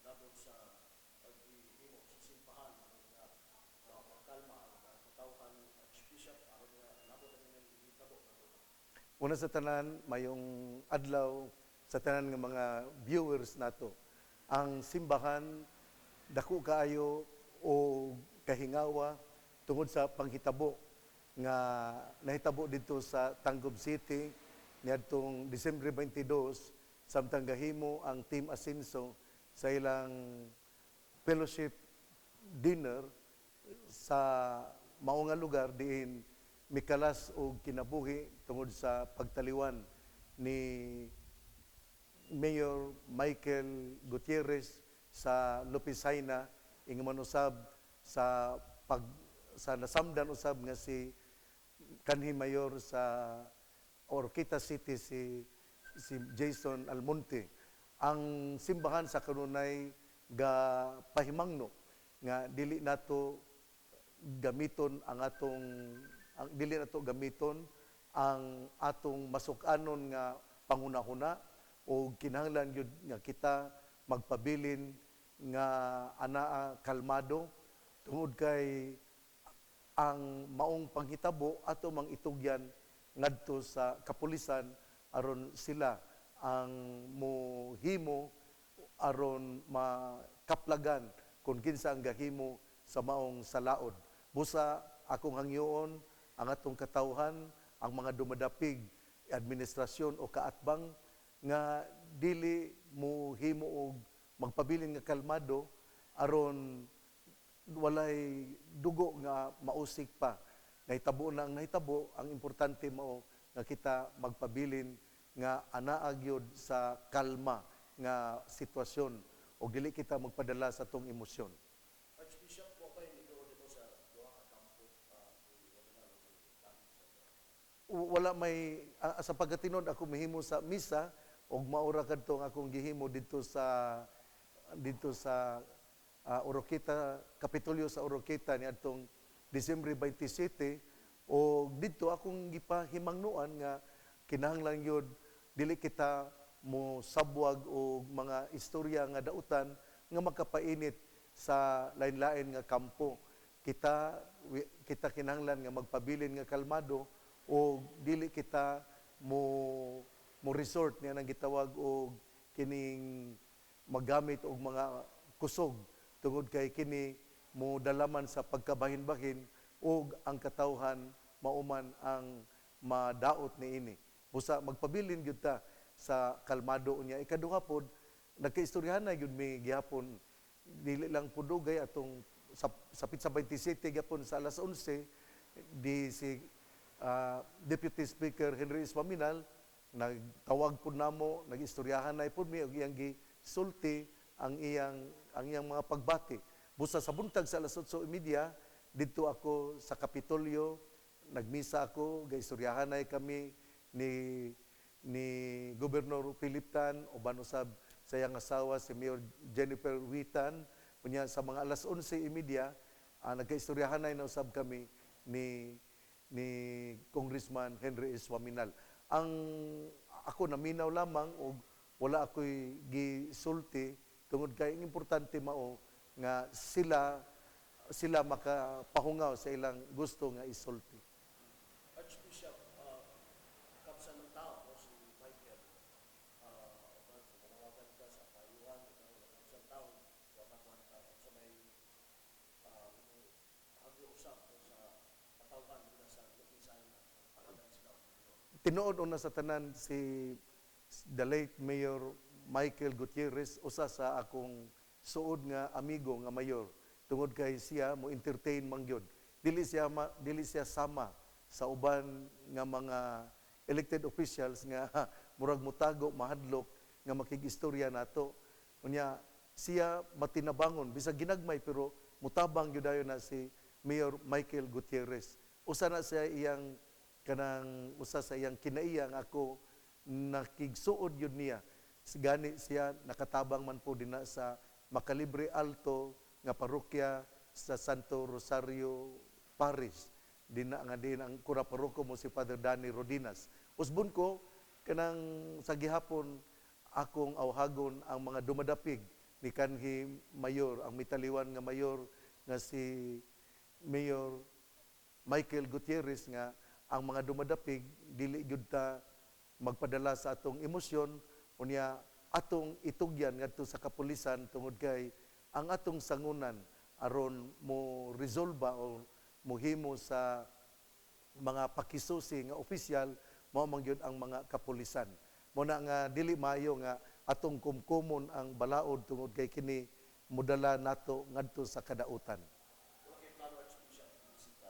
labot sa paghihimo sa simbahan aron nga makalma ang katawhan ng Archbishop aron nga labot ang nahitabo. Una sa tanan, mayong adlaw sa tanan ng mga viewers nato. Ang simbahan, dako kaayo o kahingawa tungod sa panghitabo nga nahitabo dito sa Tangub City niadtong Disyembre 22 samtang gahimo ang Team Asenso sa ilang fellowship dinner sa mao nga lugar diin mikalas og kinabuhi tungod sa pagtaliwan ni Mayor Michael Gutierrez sa Lupisaina ing manusab sa nasamdan usab nga si kanhi mayor sa Orquita City si Jason Almonte. Ang simbahan sa kanunay ga pahimangno nga dili nato gamiton ang atong masuk-anon nga pangunahuna o kinahanglan gyud nga kita magpabilin nga anaa kalmado tungod kay ang maong panghitabo ato mang itugyan ngadto sa kapulisan aron sila ang mohimo aron makaplagan kung kinsa ang gahimo sa maong salaod. Busa akong hangyoon ang atong katawhan, ang mga dumadapig administrasyon o kaatbang nga dili mo himo og magpabilin nga kalmado aron walay dugo nga mausik pa. Nahitabo na ang nahitabo, ang importante mao nga kita magpabilin nga anaa gyud sa kalma nga sitwasyon o dili kita magpadala sa atong emosyon. Archbishop, wa pa'y nito dito sa duha ka kampo Wala may sa pagkatinud ako mahimo sa misa og maura kadto ang akong gihimo dito sa Oroquita, Kapitolyo sa Oroquita niadtong Disyembre 27 o dito akong gipahimangnuan nga kinahanglan yun dili kita mo sabwag o mga istorya nga dautan nga makapainit sa lain-lain nga kampo. Kita kinahanglan nga magpabilin nga kalmado o dili kita mo resort niya nang gitawag og kining magamit og mga kusog tungod kay kini mo dalaman sa pagkabahin-bahin ug ang katawhan mauman ang madaot niini. Busa magpabilin gyud ta sa kalmado niya. Ikaduha pod nagkaistoryahan na gyud mi gihapon dili lang pudugay atong sapit sa 27 gihapon sa alas 11 di si Deputy Speaker Henry Ispaminal nagtawag pud namo nagistoryahan na pud mi og iyang gisulti ang iyang mga pagbati. Busa sa buntag sa alas 8:30 didto ako sa Kapitolyo, nagmisa ako, gaistoryahan na kami ni Gobernador Philip Tan uban usab sa iyang asawa si Mayor Jennifer Witan. Unya sa mga alas 11:30 nagkaistoryahan na usab kami ni Congressman Henry Iswaminal. Ako naminaw lamang og wala ako'y gisulti tungod kay importante mao nga sila makapahungaw sa ilang gusto nga isulti. Archbishop, kapsa ng tao si Michael, manawagan ka sa payuhan, kapsa ng tao, watakuan ka sa may hagi-usap sa katawhan mula sa lupisan na panagan sila. Tinuod una sa tanan si the late Mayor Michael Gutierrez, usa sa akong suod nga amigo nga mayor. Tungod kay siya mo entertain man gyud. Dili siya sama sa uban nga mga elected officials nga murag mutago mahadlok nga makigistorya nato. Unya siya matinabangon bisag ginagmay pero mutabang gyud dayon na si Mayor Michael Gutierrez. Usa sa iyang kinaiya nga ako nakigsuod yun niya. Gani siya nakatabang man po din sa Macalibre Alto nga parokya sa Santo Rosario Parish. Din ang kura paroko mo si Father Danny Rodinas. Usbon ko kanang sa gihapon akong awhagon ang mga dumadapig ni kanhi mayor, ang mitaliwan nga mayor nga si Mayor Michael Gutierrez nga ang mga dumadapig dili gyud ta magpadala sa atong emosyon unya atong itugyan ngadto sa kapulisan tungod kay ang atong sangunan aron mo resolba o mohimo sa mga pakisusi nga opisyal mao man gyud ang mga kapulisan. Muna nga dili maayo nga atong kumkumon ang balaod tungod kay kini mudala nato ngadto sa kadautan. Wala kay plano Archbishop bisita.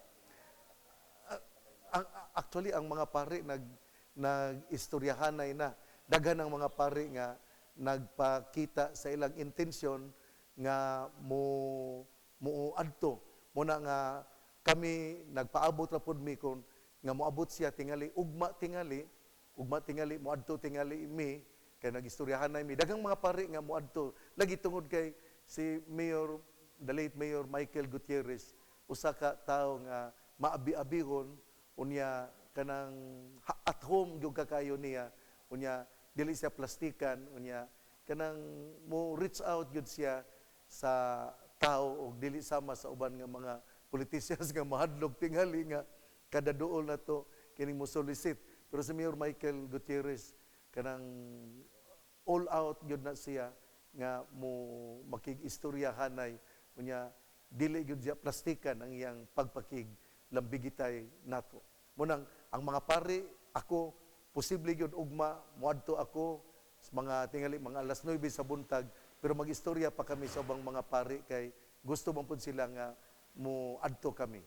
Actually ang mga pari nag-istoryahanay na daghan ang mga pari nga nagpakita sa ilang intensyon nga muadto muna nga kami nagpaabot ra pud mi kon nga moabot siya tingali ugma tingali moadto tingali mi kay nagistoryahanay mi daghang mga pari nga moadto lagi tungod kay si Mayor the late Mayor Michael Gutierrez usa ka tawo nga maabi-abihon unya kanang at home gyud kakayo niya unya dili siya plastikan unya kanang mo reach out gyud siya sa tao og dili sama sa uban nga mga politicians nga mahadlok tingali nga kada duol na to kining mo solicit pero si Mayor Michael Gutierrez kanang all out gyud na siya nga mo makig-istoryahanay unya dili gyud siya plastikan ang iyang pagpakig lambigitay nato. Munang ang mga pari ako posible gyud ugma moadto ako sa mga tingali mga alas 9 sa buntag pero magistorya pa kami sa ubang mga pari kay gusto man pud sila nga mo adto kami.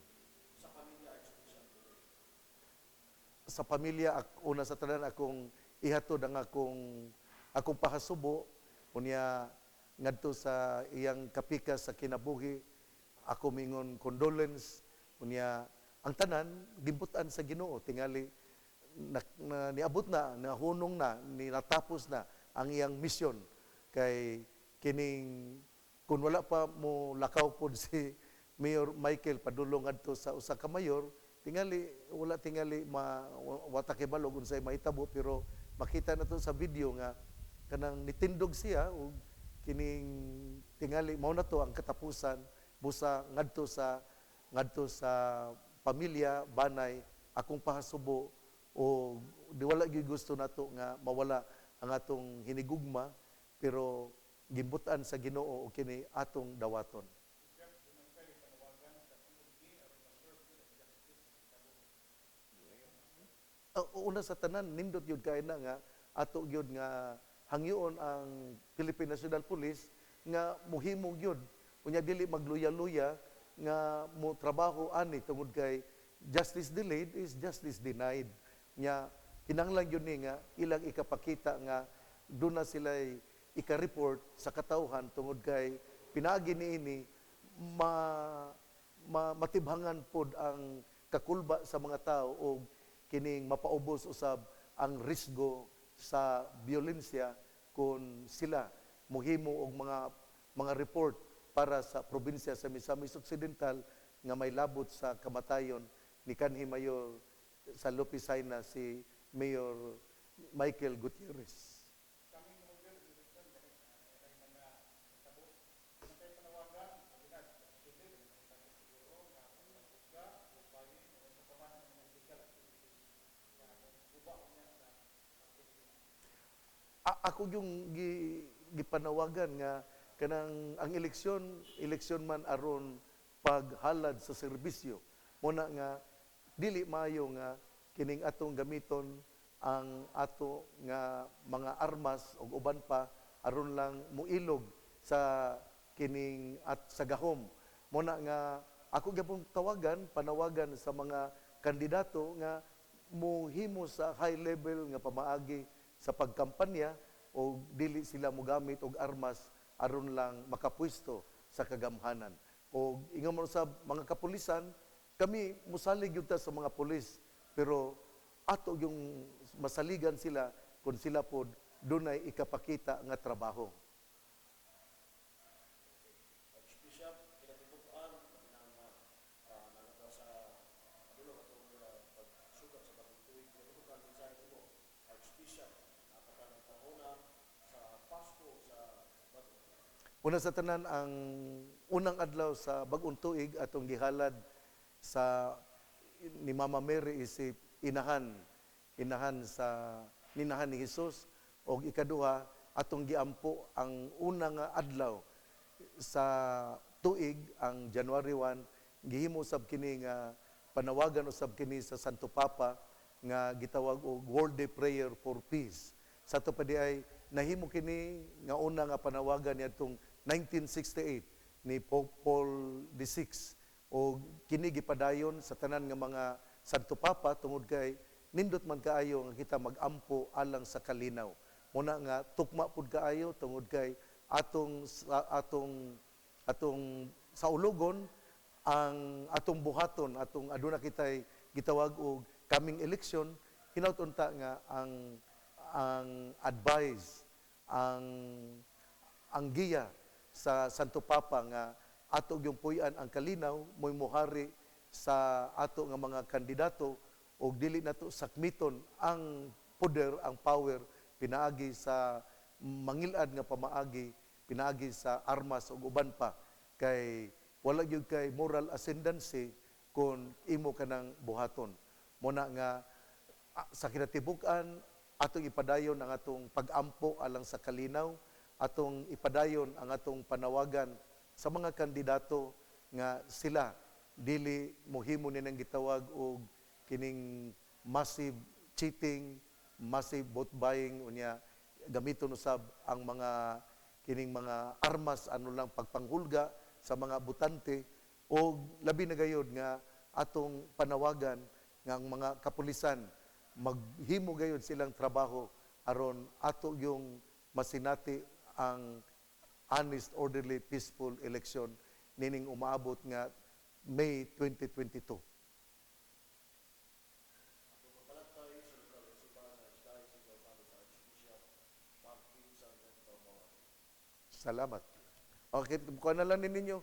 Sa pamilya Archbishop. Sa pamilya una sa tanan akong ihatod ang akong pahasubo unya ngadto sa iyang kapika sa kinabuhi ako mingon condolence unya ang tanan gimputan sa Ginoo tingali niabot na nahunong na natapos na ang iyang misyon kay kining kun wala pa mo lakaw pod si Mayor Michael padulong adto sa usa ka mayor tingali wala tingali wata kay balog unsay mahitabo pero makita na to sa video nga kanang nitindog siya og kining tingali mao na to ang katapusan busa ngadto sa pamilya banay akong pahasubo o di wala gyud gusto nato nga mawala ang atong hinigugma pero gimbutan sa Ginoo o kini atong dawaton. Una sa tanan nindot gyud kay na nga ato gyud nga hangyoon ang Philippine National Police nga mohimo gyud unya dili magluya-luya nga mo trabaho ani tungod kay justice delayed is justice denied nya kinahanglan gyud ni nga ilang ikapakita nga doon na sila ika-report sa katawhan tungod kay pinaagi niini matibhangan pod ang kakulba sa mga tao o kining mapaubos usab ang risgo sa biolensya kung sila mohimo og mga report para sa probinsya sa Misamis Occidental nga may labot sa kamatayon ni kanhi mayor sa Lopisaina si Mayor Michael Gutierrez. Ako yung gipanawagan nga kanang ang eleksyon man aron paghalad sa serbisyo muna nga dili maayo nga kining atong gamiton ang ato nga mga armas ug uban pa aron lang muilog sa kining at sa gahom muna nga ako gyapon panawagan sa mga kandidato nga mohimo sa high level nga pamaagi sa pagkampanya o dili sila mogamit og armas aron lang makapwesto sa kagamhanan. O ingon mo sa mga kapulisan, kami musalig yun ta sa mga pulis, pero ato yung masaligan sila kung sila po dunay ikapakita nga trabaho. Archbishop, kinatibukan ng nalata sa dulo atong pagsukat sa bagong tuig. Kinatibukan mensahe mo, Archbishop, nakapagana sa Pasko sa bago. Una sa tanan, ang unang adlaw sa bag-ong tuig atong gihalad sa ni Mama Mary isip inahan sa ninahan ni Hesus, o ikaduha atong giampo ang unang adlaw sa tuig, ang January 1, gihimo usab kini nga panawagan usab kini sa Santo Papa nga gitawag og World Day Prayer for Peace. Sa to pa di ay nahimo kini nga una nga panawagan niadtong 1968 ni Pope Paul VI, o kini gipadayon sa tanan nga mga Santo Papa tungod kay nindot man kaayo nga kita magampo alang sa kalinaw. Muna nga tukma pud kaayo tungod kay atong sa ulogon ang atong buhaton, atong aduna kitay gitawag og coming election, hinaut-unta nga ang advice, ang giya sa Santo Papa nga ato yung puy-an ang kalinaw mo'y muhari sa ato nga mga kandidato, o dili nato sakmiton ang poder, ang power pinaagi sa mangilad nga pamaagi, pinaagi sa armas ug uban pa, kay wala gyud kay moral ascendancy kung imo kanang buhaton. Muna nga sa kinatibuk-an atong ipadayon ang atong pag-ampo alang sa kalinaw, atong ipadayon ang atong panawagan sa mga kandidato nga sila dili mohimo nilang gitawag og kining massive cheating, massive vote buying, unya gamiton usab ang mga kining mga armas ano lang pagpanghulga sa mga botante, o labi na gayud nga atong panawagan nga ang mga kapulisan maghimo gayud silang trabaho aron ato yung masinati ang honest, orderly, peaceful election nining umaabot nga May 2022. Salamat. Okay, kuha na lang ninyo.